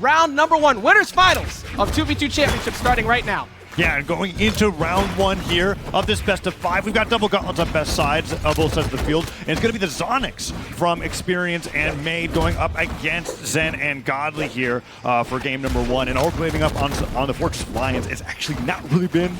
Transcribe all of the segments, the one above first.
round number 1, winners finals of 2v2 championship starting right now. Yeah, and going into round 1 here of this best of 5, we've got double gauntlets on both sides of the field, and it's going to be the Zonics from Experience and Maid going up against Zen and Godly here for game number 1, and overclaiming up on the Fortress of Lions. It's actually not really been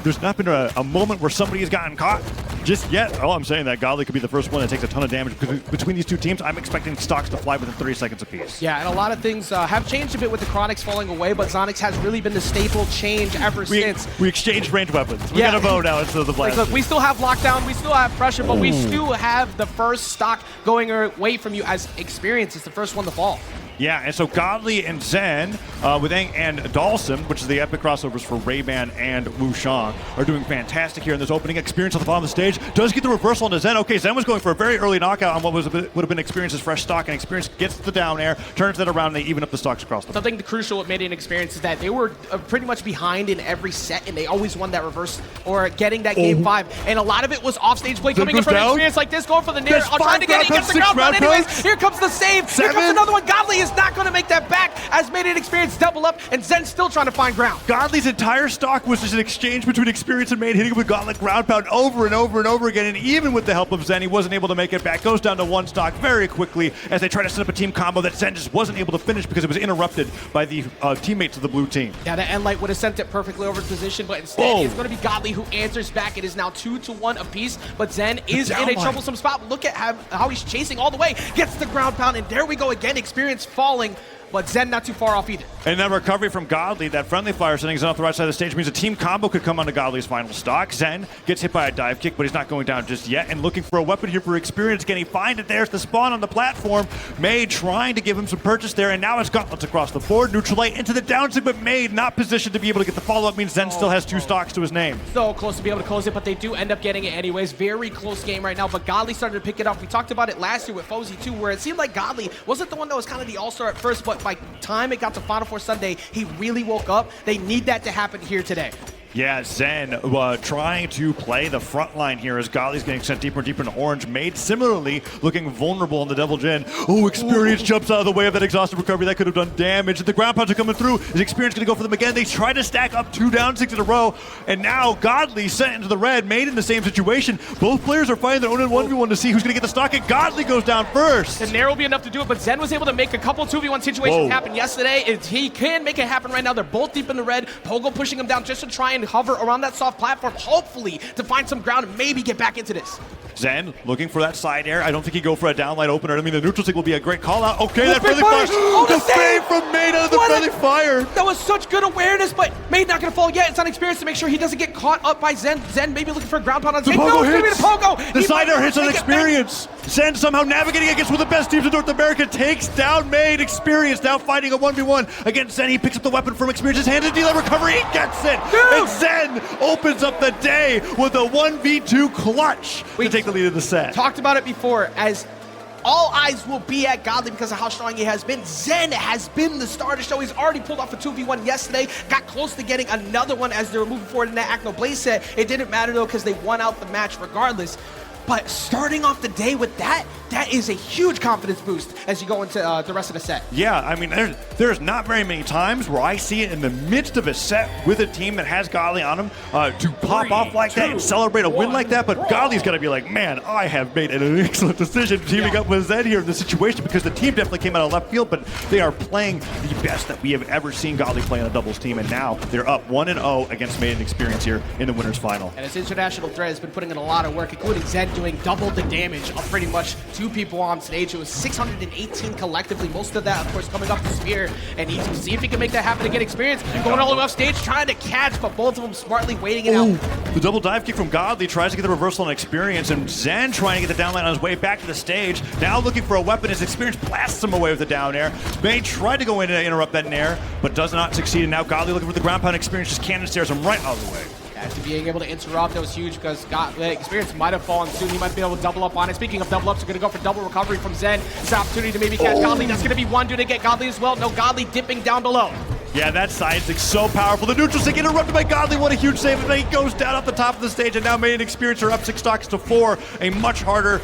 there's not been a moment where somebody has gotten caught just yet. Oh, I'm saying that Godly could be the first one that takes a ton of damage between these two teams. I'm expecting stocks to fly within 30 seconds apiece. Yeah, and a lot of things have changed a bit with the Chronics falling away, but Zonics has really been the staple change ever since. We exchanged ranged weapons. We got a bow now instead of the blast. Look, we still have lockdown, we still have pressure, but we still have the first stock going away from you as Experience. It's the first one to fall. Yeah, and so Godly and Zen with Aang and Dalsim, which is the epic crossovers for Ray-Ban and Wu Shang, are doing fantastic here in this opening. Experience on the bottom of the stage does get the reversal into Zen. Okay, Zen was going for a very early knockout on what would have been Experience's fresh stock, and Experience gets the down air, turns that around, and they even up the stocks across the board. Something crucial with Maid and Experience is that they were pretty much behind in every set, and they always won that reverse or getting that game 5. And a lot of it was offstage play coming in from Experience like this, going for the nair, trying to get it against the ground pound anyways. Here comes the save. Here comes another one. Godly is not going to make that back as Maid and Experience double up, and Zen's still trying to find ground. Godly's entire stock was just an exchange between Experience and Maid, hitting him with Gauntlet ground pound over and over and over again, and even with the help of Zen, he wasn't able to make it back. Goes down to 1 stock very quickly as they try to set up a team combo that Zen just wasn't able to finish because it was interrupted by the teammates of the blue team. Yeah, the End Light would have sent it perfectly over position, but instead it's going to be Godly who answers back. It is now 2-1 apiece, but Zen is in a troublesome spot. Look at how he's chasing all the way, gets the ground pound, and there we go again. Experience falling, but Zen not too far off either. And that recovery from Godly, that friendly fire sending Zen off the right side of the stage, means a team combo could come onto Godly's final stock. Zen gets hit by a dive kick, but he's not going down just yet, and looking for a weapon here for Experience. Can he find it? There's the spawn on the platform. Maid trying to give him some purchase there, and now it's Gauntlets across the board. Neutral light into the downswing, but Maid not positioned to be able to get the follow-up, means Zen still has 2 stocks to his name. So close to be able to close it, but they do end up getting it anyways. Very close game right now, but Godly started to pick it up. We talked about it last year with Fozy too, where it seemed like Godly wasn't the one that was kind of the all-star at first, but by time it got to Final Four Sunday, he really woke up. They need that to happen here today. Yeah, Zen trying to play the front line here as Godly's getting sent deeper and deeper into orange. Maid similarly looking vulnerable in the double gen. Oh, Experience jumps out of the way of that exhaustive recovery. That could have done damage. The ground pounds are coming through. Is Experience going to go for them again? They try to stack up 2 down 6 in a row, and now Godly sent into the red. Maid in the same situation. Both players are fighting their own in 1v1 to see who's going to get the stock, and Godly goes down first. The nair will be enough to do it, but Zen was able to make a couple 2v1 situations happen yesterday. He can make it happen right now. They're both deep in the red. Pogo pushing him down just to try and hover around that soft platform, hopefully to find some ground and maybe get back into this. Zen looking for that side air. I don't think he'd go for a downlight opener. I mean, the neutral stick will be a great call out. Okay, that friendly fire. Oh, the save from Maid out of the friendly fire. That was such good awareness, but Maid not going to fall yet. It's on Experience to make sure he doesn't get caught up by Zen. Zen maybe looking for a ground pound on Zen. No, it's going to be the Pogo. The side air hits on Experience. Zen somehow navigating against one of the best teams in North America, takes down Maid. Experience now fighting a 1v1 against Zen. He picks up the weapon from Experience. His hand to dealer recovery. He gets it. And Zen opens up the day with a 1v2 clutch to take the lead of the set. Talked about it before, as all eyes will be at Godly because of how strong he has been. Zen has been the star of the show. He's already pulled off a 2v1 yesterday, got close to getting another one as they were moving forward in that Acno Blaze set. It didn't matter though because they won out the match regardless. But starting off the day with that is a huge confidence boost as you go into the rest of the set. Yeah, I mean, there's not very many times where I see it in the midst of a set with a team that has Godly on them to pop off like that and celebrate a win like that. But Godly's got to be like, man, I have made an excellent decision teaming up with Zen here in this situation, because the team definitely came out of left field, but they are playing the best that we have ever seen Godly play on a doubles team, and now they're up 1-0 against Maid and Experience here in the winners final. And his international threat has been putting in a lot of work, including Zen doing double the damage of pretty much 2 people on stage. It was 618 collectively, most of that of course coming off the spear, and he's to see if he can make that happen again. Experience going all the way off stage trying to catch, but both of them smartly waiting it out. The double dive kick from Godly tries to get the reversal on Experience, and Zen trying to get the downline on his way back to the stage, now looking for a weapon as Experience blasts him away with the down air. Maid tried to go in and interrupt that nair, but does not succeed, and now Godly looking for the ground pound. Experience just cannon stairs him right out of the way. To being able to interrupt, that was huge because Experience might have fallen soon. He might be able to double up on it. Speaking of double ups, we're going to go for double recovery from Zen. It's an opportunity to maybe catch Godly. That's going to be one dude to get Godly as well. No, Godly dipping down below. Yeah, that side stick so powerful. The neutral stick interrupted by Godly. What a huge save. And he goes down off the top of the stage. And now Maid and Experience are up 6 stocks to 4. A much harder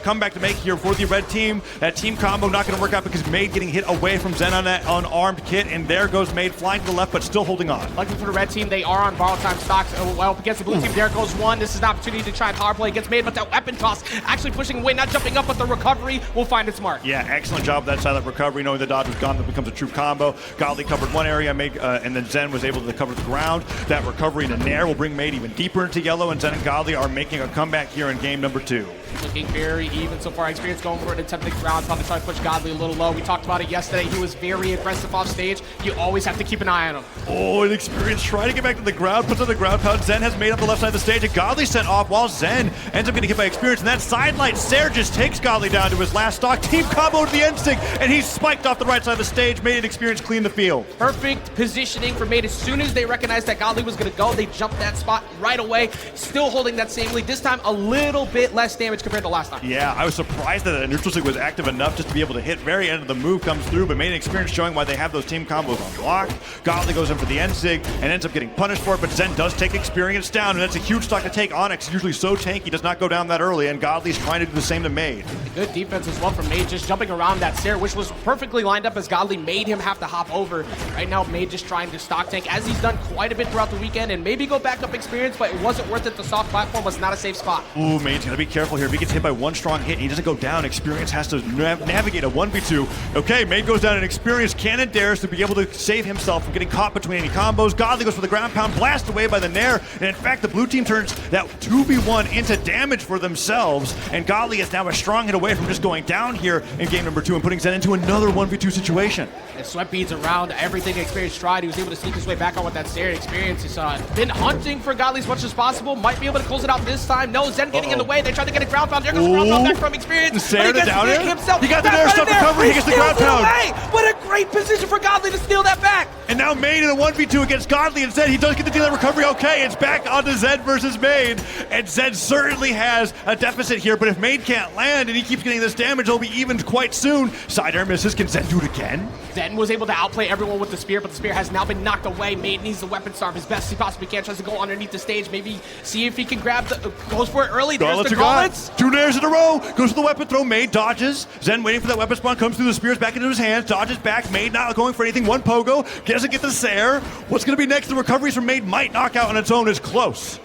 comeback to make here for the red team. That team combo not going to work out because Maid getting hit away from Zen on that unarmed kit. And there goes Maid flying to the left, but still holding on. Luckily for the red team, they are on borrowed time stocks. Well, against the blue team, there goes one. This is an opportunity to try and power play against Maid, but that weapon toss actually pushing away, not jumping up, but the recovery will find its mark. Yeah, excellent job with that silent recovery, knowing the dodge was gone. That becomes a true combo. Godly covered one area, and then Zen was able to cover the ground. That recovery in the Nair will bring Maid even deeper into yellow, and Zen and Godly are making a comeback here in game number 2. Looking very even so far. Experience going for an attempted ground, probably trying to push Godly a little low. We talked about it yesterday. He was very aggressive off stage. You always have to keep an eye on him. Oh, an Experience trying to get back to the ground, puts on the ground pound. Zen has Maid up the left side of the stage, and Godly sent off while Zen ends up getting hit by Experience, and that sidelight Sair just takes Godly down to his last stock. Team combo to the end stick, and he's spiked off the right side of the stage. Maid and Experience clean the field. Perfect positioning for Maid. As soon as they recognized that Godly was going to go, they jumped that spot right away, still holding that same lead. This time, a little bit less damage compared to last time. Yeah, I was surprised that the neutral stick was active enough just to be able to hit. Very end of the move comes through, but Maid and Experience showing why they have those team combos on lock. Godly goes in for the end sig and ends up getting punished for it, but Zen does take Experience down, and that's a huge stock to take. Onyx, usually so tanky, does not go down that early, and Godly's trying to do the same to Maid. Good defense as well from Maid, just jumping around that Sair, which was perfectly lined up as Godly made him have to hop over. Right now, Maid just trying to stock tank, as he's done quite a bit throughout the weekend, and maybe go back up Experience, but it wasn't worth it. The soft platform was not a safe spot. Ooh, Maid's gonna be careful here. If he gets hit by one strong hit and he doesn't go down, Experience has to navigate a 1v2. Okay, Maid goes down, and Experience can and dares to be able to save himself from getting caught between any combos. Godly goes for the ground pound, blast away by the Nair, and in fact, the blue team turns that 2v1 into damage for themselves, and Godly is now a strong hit away from just going down here in game number 2 and putting Zen into another 1v2 situation. And Sweat beads around everything Experience tried. He was able to sneak his way back on with that Sair. Experience has been hunting for Godly as much as possible. Might be able to close it out this time. No, Zen getting in the way. They tried to get a ground pound. There goes the ground pound back from Experience. Sair to down him. Himself. He got the Nair stuff recovery. He gets the ground pound. What a great position for Godly to steal that back. And now Maid in a 1v2 against Godly, and Zed, he does get the deal of recovery. Okay, it's back onto Zed versus Maid, and Zed certainly has a deficit here, but if Maid can't land and he keeps getting this damage, he'll be evened quite soon. Side air misses. Can Zed do it again? Zen was able to outplay everyone with the spear, but the spear has now been knocked away. Maid needs the weapon starve as best he possibly can. Tries to go underneath the stage, maybe see if he can grab the... goes for it early. There's the gauntlets. 2 Nairs in a row. Goes for the weapon throw. Maid dodges. Zen waiting for that weapon spawn. Comes through the spears back into his hands. Dodges back. Maid not going for anything. One pogo. Doesn't get the Sair. What's going to be next? The recoveries from Maid might knock out on its own. Is close.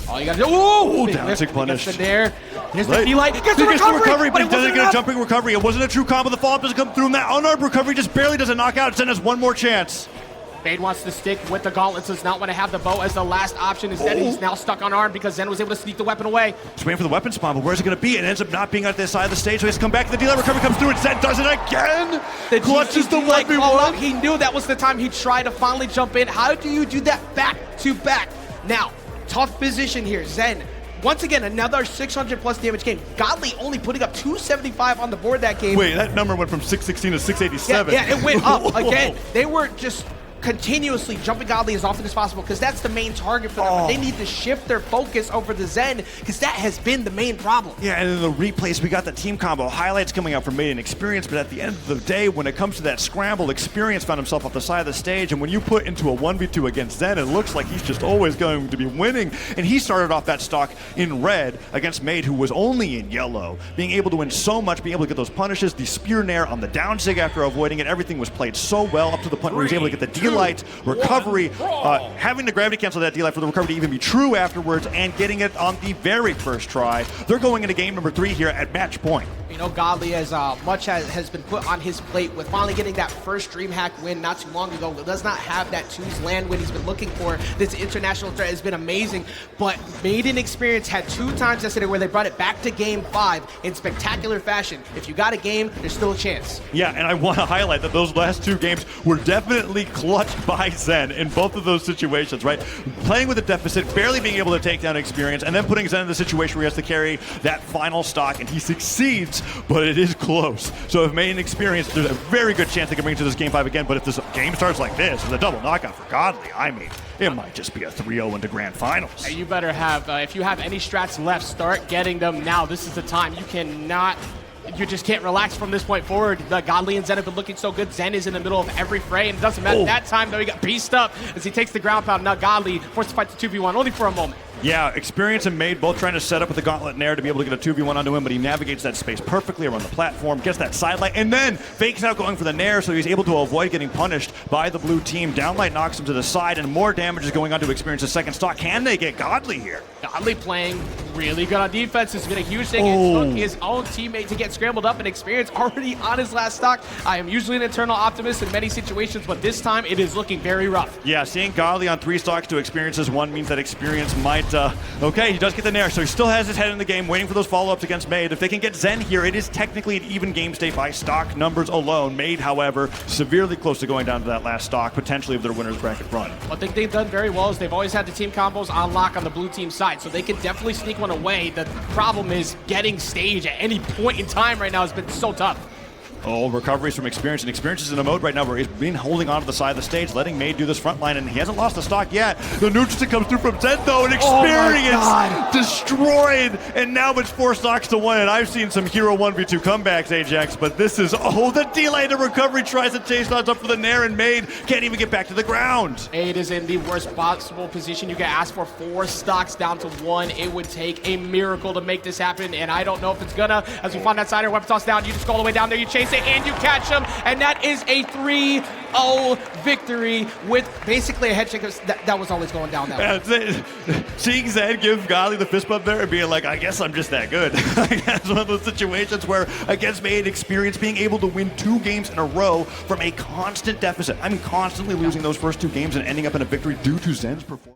All you gotta do, ooh, down tick punished. There. Here's the D-light. Gets the recovery, but he doesn't get a jumping recovery. It wasn't a true combo. The follow-up doesn't come through, and that unarmed recovery just barely doesn't knock out. Zen has one more chance. Maid wants to stick with the gauntlets, does not want to have the bow as the last option. Instead, he's now stuck on arm because Zen was able to sneak the weapon away. He's waiting for the weapon spawn, but where's it going to be? It ends up not being at this side of the stage, so he has to come back to the D-light. Recovery comes through, and Zen does it again. The clutches the 1v1. He knew that was the time he tried to finally jump in. How do you do that back to back? Now, tough position here, Zen. Once again, another 600 plus damage game. Godly only putting up 275 on the board that game. Wait, that number went from 616 to 687. Yeah, it went up again. They were just continuously jumping Godly as often as possible because that's the main target for them. But they need to shift their focus over to Zen because that has been the main problem. Yeah, and in the replays, we got the team combo highlights coming out from Maid and Experience, but at the end of the day, when it comes to that scramble, Experience found himself off the side of the stage, and when you put into a 1v2 against Zen, it looks like he's just always going to be winning. And he started off that stock in red against Maid, who was only in yellow, being able to win so much, being able to get those punishes, the spear nair on the down sig after avoiding it. Everything was played so well up to the point where he was able to get the D-light recovery, having the gravity cancel that D-light for the recovery to even be true afterwards, and getting it on the very first try. They're going into game number 3 here at match point. You know, Godly, as much has been put on his plate with finally getting that first DreamHack win not too long ago, does not have that 2's LAN win he's been looking for. This international threat has been amazing, but Maid and Experience had 2 times yesterday where they brought it back to game 5 in spectacular fashion. If you got a game, there's still a chance. Yeah, and I want to highlight that those last 2 games were definitely clutched by Zen in both of those situations, right? Playing with a deficit, barely being able to take down Experience, and then putting Zen in the situation where he has to carry that final stock, and he succeeds, but it is close. So if Maid and Experience, there's a very good chance they can bring it to this game 5 again, but if this game starts like this, it's a double knockout for Godly. I mean, it might just be a 3-0 into grand finals. You better have, if you have any strats left, start getting them now. This is the time. You cannot you just can't relax from this point forward. The Godly and Zen have been looking so good. Zen is in the middle of every fray, and it doesn't matter. That time, though, he got pieced up as he takes the ground pound. Now Godly forced to fight the 2v1 only for a moment. Yeah, Experience and Maid both trying to set up with the Gauntlet Nair to be able to get a 2v1 onto him, but he navigates that space perfectly around the platform, gets that sidelight, and then fakes out going for the Nair, so he's able to avoid getting punished by the blue team. Downlight knocks him to the side, and more damage is going on to Experience's second stock. Can they get Godly here? Godly playing really good on defense. It's been a huge thing. It took his own teammate to get scrambled up, and Experience already on his last stock. I am usually an eternal optimist in many situations, but this time it is looking very rough. Yeah, seeing Godly on 3 stocks to Experience's 1 means that Experience might, okay, he does get the Nair, so he still has his head in the game, waiting for those follow-ups against Maid. If they can get Zen here, it is technically an even game state by stock numbers alone. Maid, however, severely close to going down to that last stock, potentially of their winner's bracket run. One thing they've done very well is they've always had the team combos on lock on the blue team side, so they can definitely sneak one away. The problem is getting stage at any point in time right now has been so tough. Oh, recoveries from Experience, and Experience is in a mode right now where he's been holding on to the side of the stage, letting Maid do this front line, and he hasn't lost the stock yet. The neutral comes through from Zen, though, and Experience destroyed, and now it's 4 stocks to 1, and I've seen some hero 1v2 comebacks, Ajax, but this is, the delay to recovery, tries to chase odds up for the Nair, and Maid can't even get back to the ground. Maid is in the worst possible position you can ask for. 4 stocks down to 1. It would take a miracle to make this happen, and I don't know if it's gonna. As we find that sider weapon toss down, you just go all the way down there, you chase it, and you catch him, and that is a 3-0 victory with basically a head shake. That was always going down that way. Seeing Zen give Godly the fist bump there and being like, I guess I'm just that good. That's one of those situations where against Maid, Experience being able to win 2 games in a row from a constant deficit. I mean, constantly losing those first 2 games and ending up in a victory due to Zen's performance.